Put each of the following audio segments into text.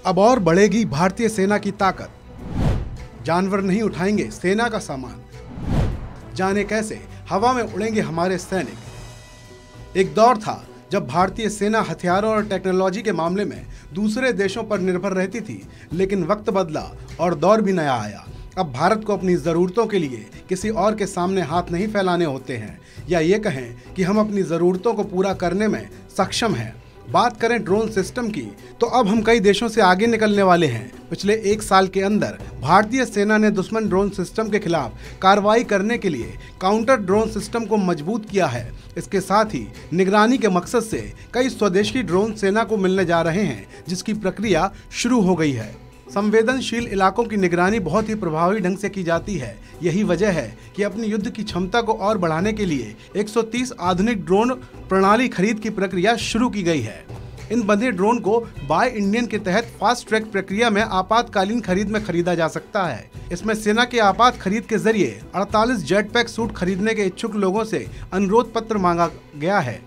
अब और बढ़ेगी भारतीय सेना की ताकत। जानवर नहीं उठाएंगे सेना का सामान। जाने कैसे हवा में उड़ेंगे हमारे सैनिक। एक दौर था जब भारतीय सेना हथियारों और टेक्नोलॉजी के मामले में दूसरे देशों पर निर्भर रहती थी, लेकिन वक्त बदला और दौर भी नया आया। अब भारत को अपनी ज़रूरतों के लिए किसी और के सामने हाथ नहीं फैलाने होते हैं, या ये कहें कि हम अपनी ज़रूरतों को पूरा करने में सक्षम हैं। बात करें ड्रोन सिस्टम की, तो अब हम कई देशों से आगे निकलने वाले हैं। पिछले 1 साल के अंदर भारतीय सेना ने दुश्मन ड्रोन सिस्टम के खिलाफ कार्रवाई करने के लिए काउंटर ड्रोन सिस्टम को मजबूत किया है। इसके साथ ही निगरानी के मकसद से कई स्वदेशी ड्रोन सेना को मिलने जा रहे हैं, जिसकी प्रक्रिया शुरू हो गई है। संवेदनशील इलाकों की निगरानी बहुत ही प्रभावी ढंग से की जाती है। यही वजह है कि अपनी युद्ध की क्षमता को और बढ़ाने के लिए 130 आधुनिक ड्रोन प्रणाली खरीद की प्रक्रिया शुरू की गई है। इन बंधे ड्रोन को बाय इंडियन के तहत फास्ट ट्रैक प्रक्रिया में आपातकालीन खरीद में खरीदा जा सकता है। इसमें सेना के आपात खरीद के जरिए 48 जेट पैक सूट खरीदने के इच्छुक लोगों से अनुरोध पत्र मांगा गया है।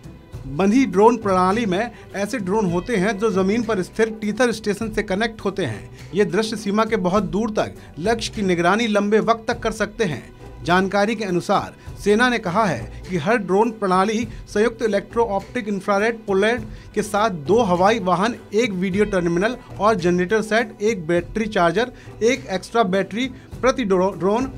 बंधी ड्रोन प्रणाली में ऐसे ड्रोन होते हैं जो जमीन पर स्थिर टीथर स्टेशन से कनेक्ट होते हैं। ये दृश्य सीमा के बहुत दूर तक लक्ष्य की निगरानी लंबे वक्त तक कर सकते हैं। जानकारी के अनुसार सेना ने कहा है कि हर ड्रोन प्रणाली संयुक्त इलेक्ट्रो ऑप्टिक इंफ्रारेड पोलैड के साथ 2 हवाई वाहन, 1 वीडियो टर्मिनल और generator set, 1 battery charger, 1 extra battery प्रति ड्रोन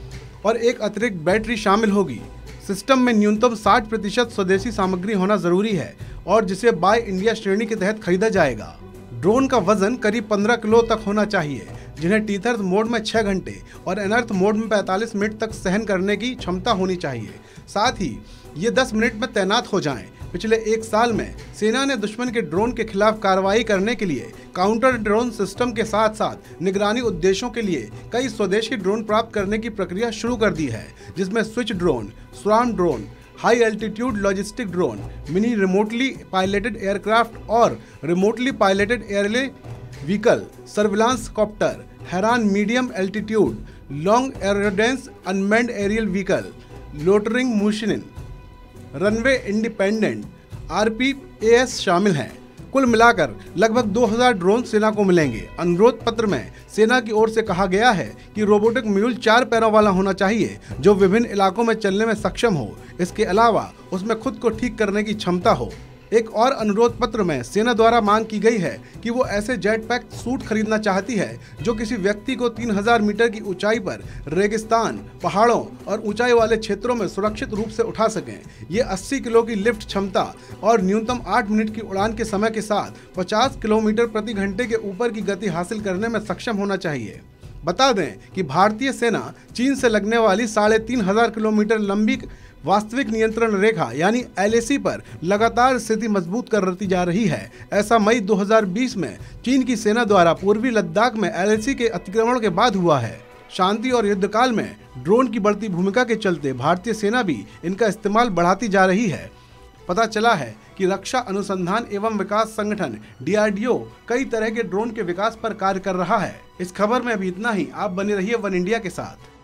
और 1 अतिरिक्त बैटरी शामिल होगी। सिस्टम में न्यूनतम 60% स्वदेशी सामग्री होना जरूरी है और जिसे बाय इंडिया श्रेणी के तहत खरीदा जाएगा। ड्रोन का वजन करीब 15 किलो तक होना चाहिए, जिन्हें टीथर मोड में 6 घंटे और अनर्थ मोड में 45 मिनट तक सहन करने की क्षमता होनी चाहिए। साथ ही ये 10 मिनट में तैनात हो जाएं। पिछले 1 साल में सेना ने दुश्मन के ड्रोन के खिलाफ कार्रवाई करने के लिए काउंटर ड्रोन सिस्टम के साथ साथ निगरानी उद्देश्यों के लिए कई स्वदेशी ड्रोन प्राप्त करने की प्रक्रिया शुरू कर दी है, जिसमें switch drone, swarm drone, high altitude logistic drone, mini remotely piloted aircraft और remotely piloted aerial vehicle, surveillance copter, Heron medium altitude, long endurance unmanned aerial vehicle, loitering machine, runway independent RPAS शामिल हैं। कुल मिलाकर लगभग 2000 drone सेना को मिलेंगे। अनुरोध पत्र में सेना की ओर से कहा गया है कि रोबोटिक म्यूल 4 पैरों वाला होना चाहिए, जो विभिन्न इलाकों में चलने में सक्षम हो। इसके अलावा उसमें खुद को ठीक करने की क्षमता हो। एक और अनुरोध पत्र में सेना द्वारा मांग की गई है कि वो ऐसे जेट पैक सूट खरीदना चाहती है जो किसी व्यक्ति को 3000 मीटर की ऊंचाई पर रेगिस्तान, पहाड़ों और ऊंचाई वाले क्षेत्रों में सुरक्षित रूप से उठा सकें। ये 80 किलो की लिफ्ट क्षमता और न्यूनतम 8 मिनट की उड़ान के समय के साथ 50 किलोमीटर प्रति घंटे के ऊपर की गति हासिल करने में सक्षम होना चाहिए। बता दें कि भारतीय सेना चीन से लगने वाली 3500 किलोमीटर लंबी वास्तविक नियंत्रण रेखा यानी LAC पर लगातार स्थिति मजबूत करती जा रही है। ऐसा मई 2020 में चीन की सेना द्वारा पूर्वी लद्दाख में LAC के अतिक्रमण के बाद हुआ है। शांति और युद्धकाल में ड्रोन की बढ़ती भूमिका के चलते भारतीय सेना भी इनका इस्तेमाल बढ़ाती जा रही है। पता चला है कि रक्षा अनुसंधान एवं विकास संगठन DRDO कई तरह के ड्रोन के विकास पर कार्य कर रहा है। इस खबर में अभी इतना ही। आप बने रहिए वन इंडिया के साथ।